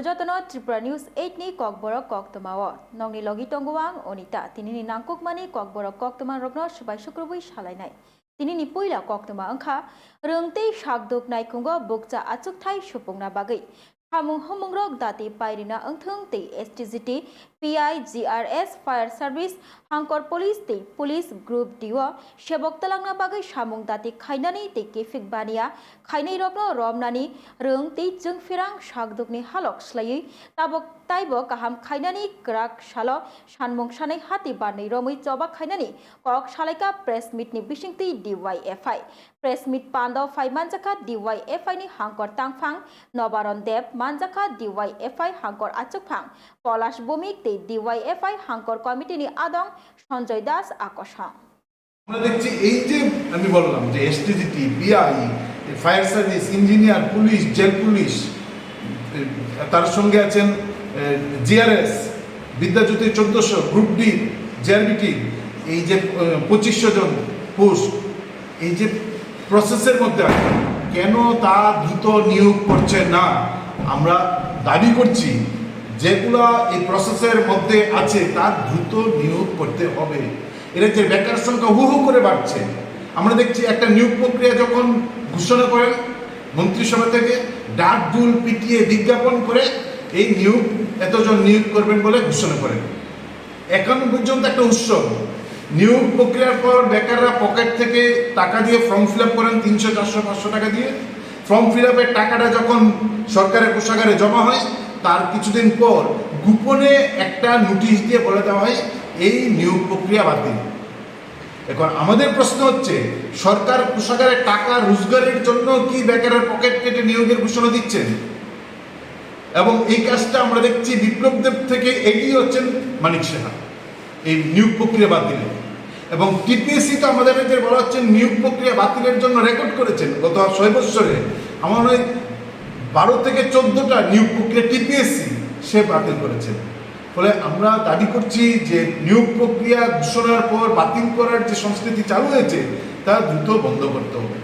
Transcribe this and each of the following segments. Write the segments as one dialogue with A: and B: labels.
A: Gujatano Tripura News 8 ni kokborok koktamawo nongni logi tongguang onita tinini nangkukmani kokborok koktama rokno subai sukrubui salainai tinini puila koktama angkha rengtei sakduk naikungo bukcha achukthai supungna bagai hamung homungrok dati pairina angthung tei STGT PIGRS Fire Service Hangkor Police tei Police Group Diwa sebok talangna bagai samung dati khainani tei kefik bania khainai rokno romnani reng tei jengfirang sakdukni halok slai tabok taibo kaham khainani krak salo sanmung sanai hati barnai romui joba khainani kok salaika press meet ni bisingti DYFI press meet pando fai manjaka DYFI ni Hangkor tangphang Nobaron Deb manjaka DYFI Hangkor achukphang Polash Bumik tei DYFI Hangkor Committee ni adong Sanjay Das আকর্ষণ
B: আমরা দেখছি এই যে আমি বললাম যে STGT BI fire service engineer police jail police তার সঙ্গে আছেন GRS Bidyajyoti 1400 group D JRBT এই যে 2500 জন পোস্ট এই যে প্রসেসের মধ্যে আছে কেন তা দ্রুত নিয়োগ করছে না আমরা দাবি করছি যেগুলা এই প্রসেসের মধ্যে আছে তার দ্রুত নিয়োগ করতে হবে এর যে বেকার সংখ্যা হু হু করে বাড়ছে আমরা দেখছি একটা নিয়োগ প্রক্রিয়া যখন ঘোষণা করেন মন্ত্রিসভা থেকে ডাক ডুল পিটিয়ে বিজ্ঞাপন করে এই নিয়োগ এতজন নিয়োগ করবেন বলে ঘোষণা করেন এখন পর্যন্ত একটা উৎসব নিয়োগ প্রক্রিয়ার পর বেকাররা পকেট থেকে টাকা দিয়ে ফর্ম ফিল আপ করেন 300 400 500 টাকা দিয়ে ফর্ম ফিল আপের টাকাটা যখন সরকারের কোষাগারে জমা হয় তার কিছুদিন পর গোপনে একটা নোটিশ দিয়ে বলে দেওয়া হয় এই নিয়োগ প্রক্রিয়া বাতিল এখন আমাদের প্রশ্ন হচ্ছে সরকার কোষাগারে টাকা রোজগারের জন্য কি বেকারের পকেট কেটে নিয়োগের ঘোষণা দিচ্ছেন এবং এই কাজটা আমরা দেখছি বিপ্লব দেব থেকে এগিয়ে হচ্ছেন মানিক সাহা এই নিয়োগ প্রক্রিয়া বাতিলে এবং টিপিএসসি তো আমাদের বলা হচ্ছে নিয়োগ প্রক্রিয়া বাতিলের জন্য রেকর্ড করেছেন গত 6 বছরে আমার মনে হয় 12 থেকে 14টা নিয়োগ প্রক্রিয়া টিপিএসসি সে বাতিল করেছেন ফলে আমরা দাবি করছি যে নিয়োগ প্রক্রিয়া ঘোষণার পর বাতিল করার যে সংস্কৃতি চালু হয়েছে তা দ্রুত বন্ধ করতে হবে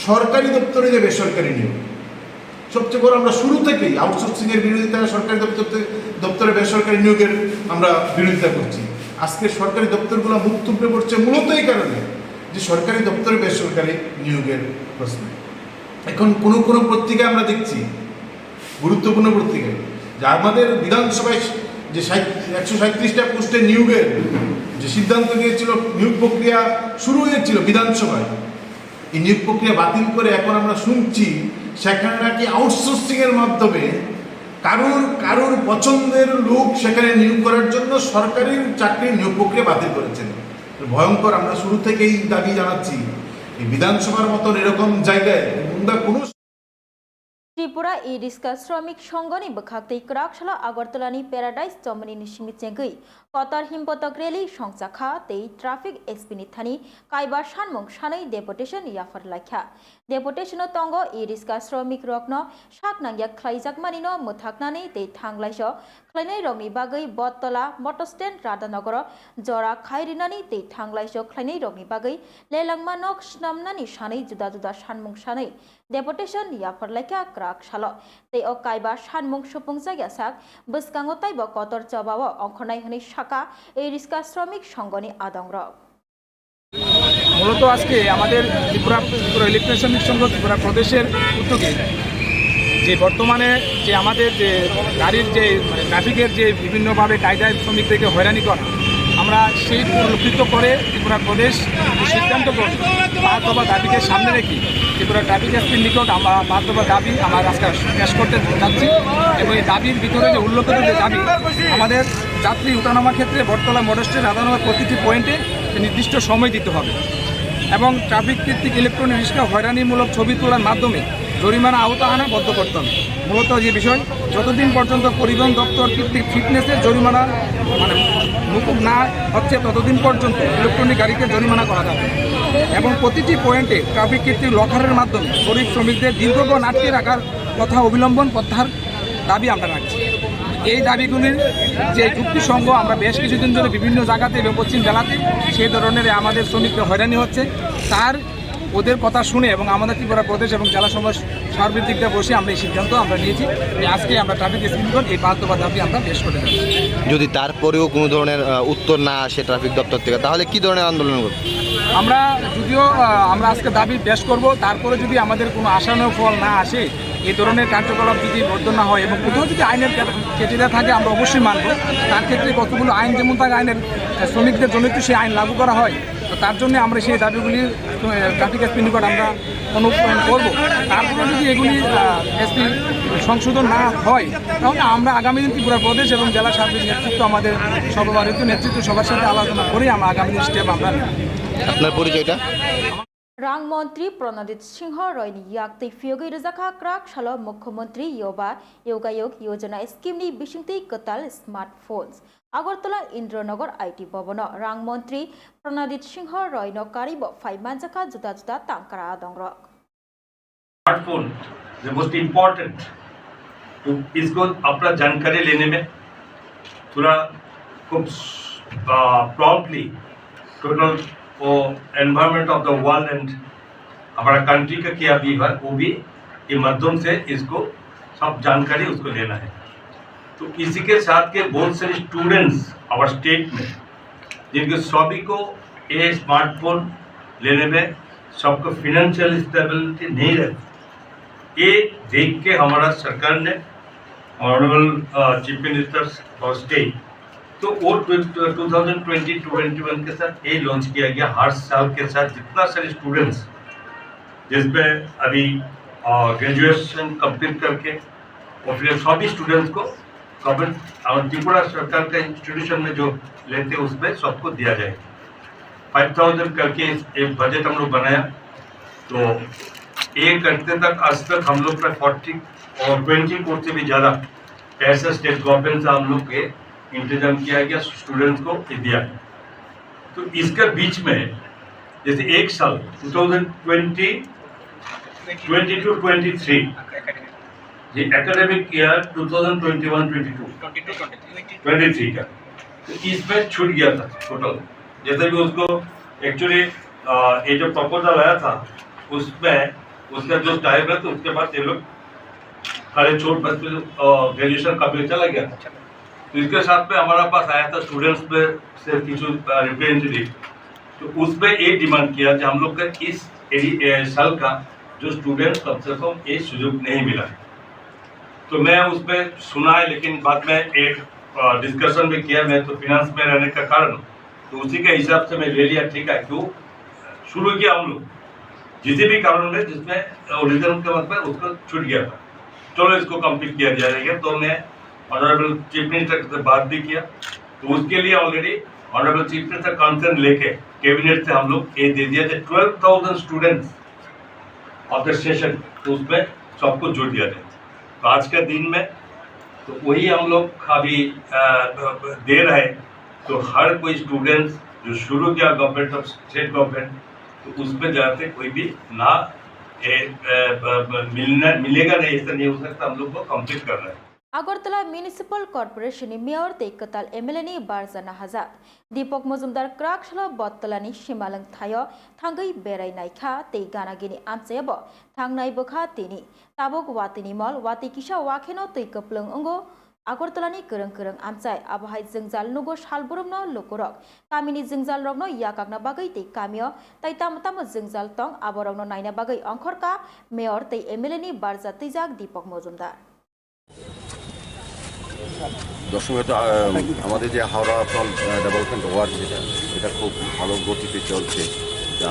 B: সরকারি দপ্তরে যে বেসরকারি নিয়োগ সবচেয়ে বড় আমরা শুরু থেকেই আউটসোর্সিংয়ের বিরোধিতা সরকারি দপ্তরে বেসরকারি নিয়োগের আমরা বিরোধিতা করছি আজকে সরকারি দপ্তরগুলো মুখ থুবড়ে পড়ছে মূলত এই কারণে যে সরকারি দপ্তরে বেসরকারি নিয়োগের প্রশ্ন এখন কোনো পত্রিকায় আমরা দেখছি গুরুত্বপূর্ণ পত্রিকায় যে আমাদের বিধানসভায় যে 137টা পোস্টে নিয়োগের যে সিদ্ধান্ত নিয়েছিল নিয়োগ প্রক্রিয়া শুরু হয়েছিল বিধানসভায় এই নিয়োগ প্রক্রিয়া বাতিল করে এখন আমরা শুনছি সেখানে নাকি আউটসোর্সিংয়ের মাধ্যমে কারোর পছন্দের লোক সেখানে নিয়োগ করার জন্য সরকারি চাকরির নিয়োগ প্রক্রিয়া বাতিল করেছেন ভয়ঙ্কর আমরা শুরু থেকেই দাবি জানাচ্ছি এই বিধানসভার মতন এরকম জায়গায় কোনো
A: Tripura e-riska শ্রমিক সংগনি বখাকতei krakshla Agartalani Paradise Chomani Nishimi Chengui Qatar Himpotok Rally Songchakha tei Traffic Expini Thani Kaiba Sanmung Sanai Deputation Yafar Lakha Deputation Tongo e-riska শ্রমিক rokno Saknangya Khlaijakmanino Muthaknani tei Thanglaiso Khlainai rokni bagai Bottola Motostand Radanagoro Jora Khairinani tei Thanglaiso Khlainai rokni bagai Lelangma Nok Snamnani Sanai Juda Sanmung Sanai Deputation Yafar Lakha Salo tei o kaiba sanmung supungja yasak bwskango taibo kotor jobao অংশনাই হনি শাখা এই রিস্কা শ্রমিক সংগনি আদংরক
C: মূলত আজকে আমাদের Tripura electric শ্রমিক সংঘ ত্রিপুরা প্রদেশের উদ্যোগে যে বর্তমানে যে আমাদের যে গাড়ির যে ট্রাফিকের যে বিভিন্নভাবে কায়দায় শ্রমিকদেরকে হয়রানি করা আমরা সেই পরিলক্ষিত করে ত্রিপুরা প্রদেশ সিদ্ধান্ত করে 5 দফা দাবিকে সামনে রেখে ত্রিপুরা ট্রাফিক এসপির নিকট আমরা 5 দফা দাবি আমার আজকে পেশ করতে যাচ্ছি এবং এই দাবির ভিতরে যে উল্লেখিত যে দাবি আমাদের যাত্রী ওঠানামার ক্ষেত্রে বটতলা মোটরস্ট্যান্ড রাধানগর প্রতিটি পয়েন্টে নির্দিষ্ট সময় দিতে হবে এবং ট্রাফিক ভিত্তিক ইলেকট্রনিক রিক্সা হয়রানিমূলক ছবি তোলার মাধ্যমে জরিমানা আওতা আনা বদ্ধ করতে হবে মূলত যে বিষয় যতদিন পর্যন্ত পরিবহন দপ্তর কর্তৃক ফিটনেসের জরিমানা মুকুব না হচ্ছে ততদিন পর্যন্ত ইলেকট্রনিক গাড়িকে জরিমানা করা যাবে এবং প্রতিটি পয়েন্টে ট্রাফিক কর্তৃক লকারের মাধ্যমে গরিব শ্রমিকদের দীর্ঘক্ষণ আটকে রাখার কথা অবিলম্বন প্রত্যাহার দাবি আমরা রাখছি এই দাবিগুলির যে যুক্তিসঙ্গ আমরা বেশ কিছুদিন ধরে বিভিন্ন জায়গাতে এবং পশ্চিম জেলাতে সেই ধরনের আমাদের শ্রমিকরা হয়রানি হচ্ছে তার ওদের কথা শুনে এবং আমাদের ত্রিপুরা প্রদেশ এবং জেলা সভা সার্বিক দিক দিয়ে বসে আমরা এই সিদ্ধান্ত আমরা নিয়েছি যে আজকে আমরা ট্রাফিক স্ক্রিনিং এই 5 দফা দাবি আমরা পেশ করে দেবো।
D: যদি তারপরেও কোনো ধরনের উত্তর না আসে ট্রাফিক দপ্তর থেকে, তাহলে কি ধরনের আন্দোলন করবে?
C: আমরা যদিও আমরা আজকে দাবি পেশ করব, তারপরে যদি আমাদের কোনো আশানুরূপ ফল না আসে, এই ধরনের কার্যকলাপ যদি বদ্ধ না হয় এবং কোথাও যদি আইনের ক্রাইটেরিয়া থাকে আমরা অবশ্যই মানব। তার ক্ষেত্রে কতগুলো আইন যেমন থাকে, আইনের শ্রমিকদের জন্য একটু সেই আইন লাগু করা হয়, তো তার জন্য আমরা সেই দাবিগুলি ট্রাফিক এসপি নিকট আমরা অনুপ্রয়ণ করব। তারপরে যদি এগুলি এসপি সংশোধন না হয়, তাহলে আমরা আগামী দিন ত্রিপুরা প্রদেশ এবং জেলা সার্বিক নেতৃত্ব, আমাদের সর্বভারতীয় নেতৃত্ব সবার সাথে আলোচনা করে আমরা আগামী দিন স্টেপ আমরা নেব।
D: আপনার পরিচয়টা?
A: রাং মন্ত্রী প্রণজিৎ সিংহ রয়নি ইয়াকতै ফিয়োগै রজাखा क्राक सालो मुख्यमंत्री योबा योगायोग योजना स्कीमनि बिसिंतै कताल स्मार्टफोन्स আগরতলা ইন্দ্রনগর আইটি ভবন রাং মন্ত্রী প্রণজিৎ সিংহ রয়নো কারিব ফাইমানজাখা जुदा जुदा तांकारा दंग्रक
E: स्मार्टफोन the most important तो इसको अपना जानकारी लेने में थोड़ा खूब promptly total environment of the world and हमारा कंट्री का क्या भी है वो भी ये माध्यम से इसको सब जानकारी उसको लेना है। तो इसी के साथ के बहुत सारे स्टूडेंट्स आवर स्टेट में जिनके सभी को ये स्मार्टफोन लेने में सबको फिनेंशियल स्टेबिलिटी नहीं रहती, ये देख के हमारा सरकार ने ऑनरेबल चीफ मिनिस्टर और स्टेट तो वो 2020-21 के साथ ये लॉन्च किया गया। हर साल के साथ जितना सारे स्टूडेंट्स जिसमें अभी ग्रेजुएशन कंप्लीट करके और फिर सभी स्टूडेंट्स को गवर्नमेंट और त्रिपुरा सरकार का इंस्टीट्यूशन में जो लेते हैं उसमें सबको दिया जाए। 5000 करके एक बजट हम लोग बनाया, तो ये करते तक आज तक हम लोग का 40 और 20 कोट से भी ज़्यादा पैसा स्टेट गवर्नमेंट से हम लोग के इंतजाम किया गया, स्टूडेंट्स को दिया। तो इसके बीच में जैसे एक साल 2020-22-23 ये एकेडमिक ईयर 2021-22-23 का, तो इसमें छूट गया था टोटल। जैसे कि उसको एक्चुअली ये जो प्रपोजल आया था उसमें उसका जो टाइम है, तो उसके बाद ये लोग सारे छोट बच्चे ग्रेजुएशन कंप्लीट चला गया। तो इसके साथ में हमारा पास आया था स्टूडेंट्स में से कुछ रिप्रेजेंटेटिव, तो उसमें ये डिमांड किया कि हम लोग का इस साल का जो स्टूडेंट्स कम से कम ये सुযোগ नहीं मिला है। तो मैं उसमें सुना है, लेकिन बाद में एक डिस्कशन भी किया। मैं तो फिनांस में रहने का कारण, तो उसी के हिसाब से मैं ले लिया, ठीक है, क्यों शुरू किया हम लोग जिस भी कारण में जिसमें ओरिजिनल के मतलब उसको छूट गया था, चलो इसको कंप्लीट किया जाएगा। तो मैं ऑनरेबल चीफ मिनिस्टर से बात भी किया, तो उसके लिए already honourable chief minister concern लेके कैबिनेट से हम लोग ये दे दिया था 12,000 स्टूडेंट्स ऑफ द सेशन, तो उसमें सबको जोड़ दिया जाए। तो आज के दिन में तो वही हम लोग अभी दे रहे हैं। तो हर कोई स्टूडेंट्स जो शुरू किया गवर्नमेंट ऑफ स्टेट गवर्नमेंट, तो उसमें जाते कोई भी ना मिलेगा नहीं, ऐसा नहीं हो सकता। हम लोग को कंप्लीट कर रहे हैं।
A: আগরতলা মিউনিসিপাল কর্পোরেশনनि মেয়র तै कताल एमएलए बारजाना हाजात दीपक मजुमदार क्राक सालो बत्तलानि सिमालंग थायो थांगै बेरायनायखा तै गानागिनि आमचायाबो थांनाय बोखा तिनि ताबक वातिनि मल वाति किसा वाखेनो तै कप्लंग अंगो আগরতলাनि गोरों गोरों आमचाय आबहाय जोंजाल नुगो सालबुरुमनो लुकुरक कामिनि जोंजाल रगनो याकाकना बागै तै कामियो तै तामताम जोंजाल तं आबरगनो नायना बागै अंखरका मेयर तै एमएलए बारजा तैजाक दीपक मजुमदार।
F: দর্শক, আমাদের যে হাওড়া ফল ডেভেলপমেন্ট ওয়ার্ড এটা খুব ভালো গতিতে চলছে।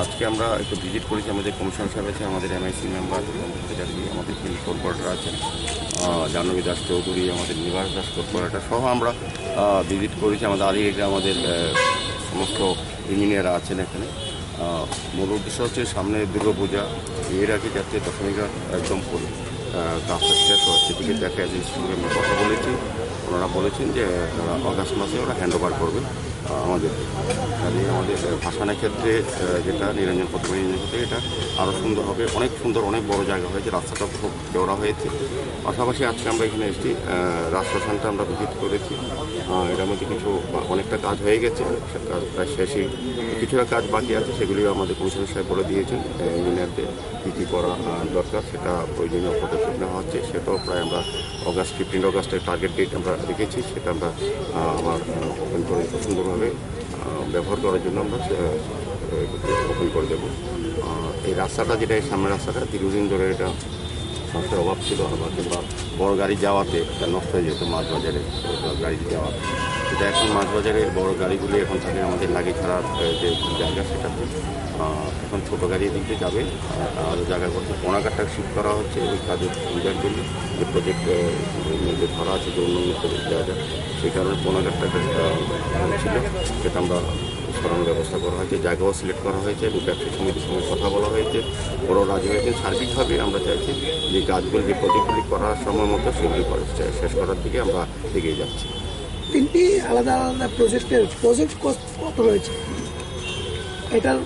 F: আজকে আমরা একটু ভিজিট করেছি, আমাদের কমিশনার সাহেব আছে, আমাদের এমআইসি মেম্বার, আমাদের ফিল্ড কর্পোরেটর আছেন জাহ্নবী দাস চৌধুরী, আমাদের নিবাস দাস কর্পোরেটর সহ আমরা ভিজিট করেছি। আমাদের আধিকারিকরা, আমাদের সমস্ত ইঞ্জিনিয়াররা আছেন এখানে। মূল উদ্দেশ্য হচ্ছে সামনে দুর্গাপূজা, এর আগে যাতে দশমীঘাট একদম কাজটা শেষ হয় সেদিকে দেখা এজেন্সির সঙ্গে আমরা কথা বলেছি। ওনারা বলেছেন যে অগাস্ট মাসে ওরা হ্যান্ড ওভার করবে আমাদের। কাজে আমাদের ভাসানের ক্ষেত্রে যেটা নিরঞ্জন প্রতিমা ক্ষেত্রে এটা আরও সুন্দর হবে, অনেক সুন্দর, অনেক বড় জায়গা হয়েছে, রাস্তাটা খুব চওড়া হয়েছে। পাশাপাশি আজকে আমরা এখানে এসেছি রাজশ্মশানটা আমরা ভিজিট করেছি। এটার মধ্যে অনেকটা কাজ হয়ে গেছে, সব কাজ প্রায় শেষই, কিছুটা কাজ বাকি আছে, সেগুলিও আমাদের কমিশনার সাহেব বলে দিয়েছেন ইঞ্জিনিয়ারদের কী কী করা দরকার, সেটা প্রয়োজনীয় পদক্ষেপ নেওয়া হচ্ছে। সেটাও প্রায় আমরা 15 অগাস্টের টার্গেট ডেট আমরা রেখেছি, সেটা আমরা আবার ওপেন করে সুন্দরভাবে ব্যবহার করার জন্য আমরা ওপেন করে দেবো। এই রাস্তাটা, যেটা এই সামনের রাস্তাটা দীর্ঘদিন ধরে এটা সংস্থার অভাব ছিল, আবার কিংবা বড় গাড়ি যাওয়াতে এটা নষ্ট হয়ে যেত, মাছ বাজারে গাড়ি যাওয়াতে। সেটা এখন মাছ বাজারে বড় গাড়িগুলি এখন থাকে আমাদের লাগি ছাড়ার যে জায়গা, সেটাতে এখন ছোটো গাড়ি দিকে যাবে। আর জায়গা করতে পোনাঘাটটা শিফট করা হচ্ছে ওই কাজের সুবিধার জন্য, যে প্রজেক্ট যে ধরা আছে যে অন্য প্রজেক্ট দেওয়া যায়, সেই কারণে পোনাঘাটটা ছিল, সেটা আমরা সরানোর ব্যবস্থা করা হয়েছে, জায়গাও সিলেক্ট করা হয়েছে এবং ব্যবসায়ী সমিতির সঙ্গে কথা বলা হয়েছে, ওরাও রাজি হয়েছে। সার্বিকভাবে আমরা চাইছি যে কাজগুলি, যে প্রজেক্টগুলি করার সময় মতো সেগুলি শেষ করার দিকে আমরা এগিয়ে যাচ্ছি।
G: 3টি আলাদা আলাদা প্রজেক্ট কত রয়েছে, এটার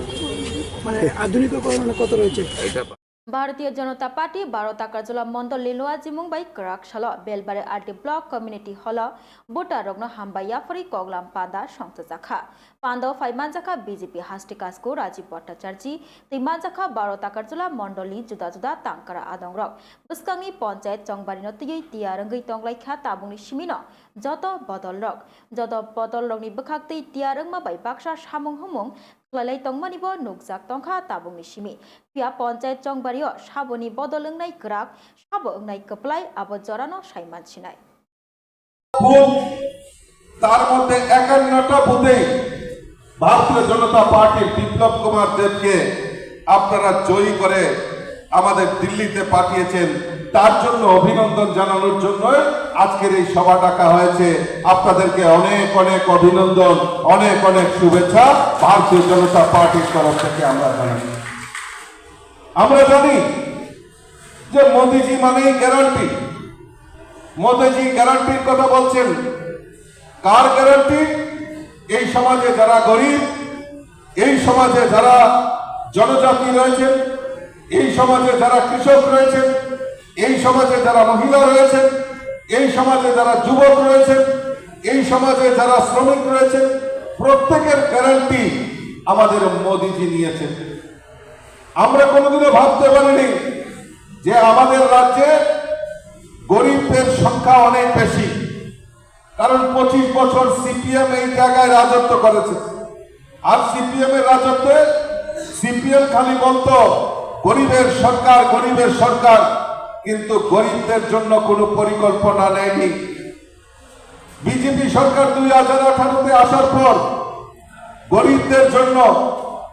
G: মানে আধুনিকীকরণ কত রয়েছে?
F: এটা
A: भारतीय जनता पार्टी 12 ताकाजला मंडल लिलुआ जिमुंबाई कराकशाल बेलबारे आरटी ब्लक कम्युनिटी हल बोटा रग्न हामबाया फरी कगलाम पांदा संस्थाजाखा पांदा फाइमानजाखा बीजेपी हास्टिकासको राजीव भट्टाचार्य तिमानजाखा 12 ताकाजला मंडलनि जुदा जुदा तांकारा आदंग्रक बुस्कांनि पंचायत चंगबारिनो तियै तियारंगै तंगलाइखा ताबुंनि सिमिनो जत बदल रंगनि बखाक्तै तियारंगमा बाय बाक्सा सामुं हुमुं खलाय तंगमानिबो नुकजाक तंखा ताबुंनि सिमि पिया पंचायत चंगबारियो साबोनि बदल ओंनाय ग्राक साबो ओंनाय कपलाय आबो जरानो साइमान सिनाय
H: তার মধ্যে 51টা বুথে ভারতীয় জনতা পার্টির বিপ্লব কুমার দেবকে আপনারা জয়ী করে আমাদের দিল্লিতে পাঠিয়েছেন। তার জন্য অভিনন্দন জানানোর জন্য আজকের এই সভা ডাকা হয়েছে। আপনাদেরকে অনেক অনেক অভিনন্দন, অনেক অনেক শুভেচ্ছা ভারতীয় জনতা পার্টির তরফ থেকে আমরা জানাই। আমরা জানি যে মোদিজি মানেই গ্যারান্টি। মোদিজি গ্যারান্টির কথা বলছেন। কার গ্যারান্টি? এই সমাজে যারা গরিব, এই সমাজে যারা জনজাতি রয়েছেন, এই সমাজে যারা কৃষক রয়েছেন, এই সমাজে যারা মহিলা রয়েছেন, এই সমাজে যারা যুবক রয়েছেন, এই সমাজে যারা শ্রমিক রয়েছেন, প্রত্যেকের গ্যারান্টি আমাদের মোদিজি নিয়েছেন। আমরা কোনোদিনও ভাবতে পারিনি যে আমাদের রাজ্যে গরিবদের সংখ্যা অনেক বেশি, কারণ 25 বছর সিপিএম এই জায়গায় রাজত্ব করেছে। আর সিপিএম এর রাজত্বে সিপিএম খালি বলতো গরিবের সরকার, গরিবের সরকার, কিন্তু গরিবদের জন্য কোনো পরিকল্পনা নেয়নি। বিজেপি সরকার 2018-তে আসার পর গরিবদের জন্য,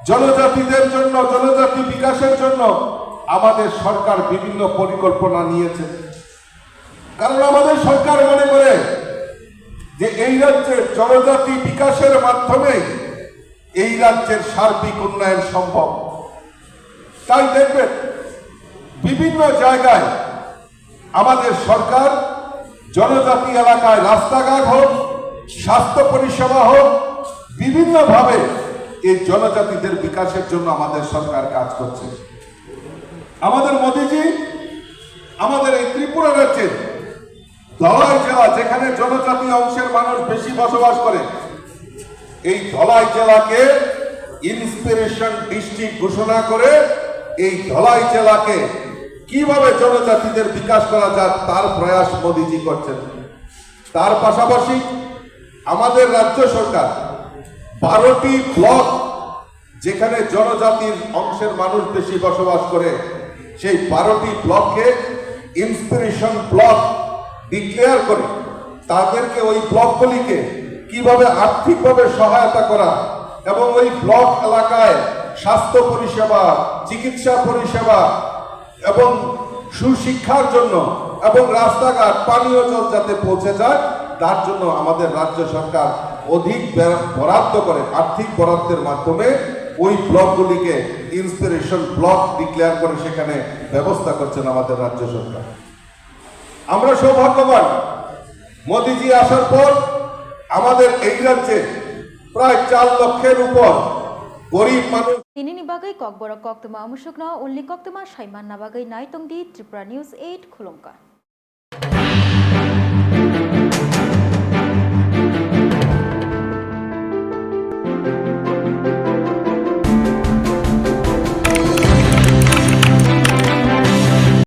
H: জনজাতিদের জন্য, জনজাতি বিকাশের জন্য আমাদের সরকার বিভিন্ন পরিকল্পনা নিয়েছে। কারণ আমাদের সরকার মনে করে যে এই রাজ্যের জনজাতি বিকাশের মাধ্যমে এই রাজ্যের সার্বিক উন্নয়ন সম্ভব। তাই দেখবেন বিভিন্ন জায়গায় আমাদের সরকার জনজাতি এলাকায় রাস্তাঘাট হোক, স্বাস্থ্য পরিষেবা হোক, বিভিন্নভাবে এই জনজাতিদের বিকাশের জন্য আমাদের সরকার কাজ করছে। আমাদের মোদিজি আমাদের এই ত্রিপুরা রাজ্যের ধলাই জেলা, যেখানে জনজাতি অংশের মানুষ বেশি বসবাস করে, এই ধলাই জেলাকে ইন্সপিরেশন ডিস্ট্রিক্ট ঘোষণা করে এই ধলাই জেলাকে কিভাবে জনজাতিদের বিকাশ করা যায় তার প্রয়াস মোদিজি করছেন। তার পাশাপাশি আমাদের রাজ্য সরকার 12টি ব্লক, যেখানে জনজাতির অংশের মানুষ বেশি বসবাস করে, সেই 12টি ব্লককে ইন্সপিরেশন ব্লক ডিক্লেয়ার করে তাদেরকে, ওই ব্লকগুলিকে কিভাবে আর্থিকভাবে সহায়তা করা এবং ওই ব্লক এলাকায় স্বাস্থ্য পরিষেবা, চিকিৎসা পরিষেবা এবং সুশিক্ষার জন্য এবং রাস্তাঘাট, পানীয় জল যাতে পৌঁছে যায়, তার জন্য আমাদের রাজ্য সরকার অধিক বরাদ্দ করে, আর্থিক বরাদ্দের মাধ্যমে ওই ব্লকগুলিকে ইন্সপিরেশন ব্লক ডিক্লেয়ার করে সেখানে ব্যবস্থা করছেন আমাদের রাজ্য সরকার। আমরা সৌভাগ্যবান, মোদিজি আসার পর আমাদের এই রাজ্যে প্রায় 4 লক্ষের উপর গরিব মানুষ।
A: তিনি নিবাগৈ ককবর কক্তমা মুসুকনা উল্লি কক্তমা সাইমান নাবাগৈ নাইতংদি ত্রিপুরা নিউজ 8 খুলুমকা।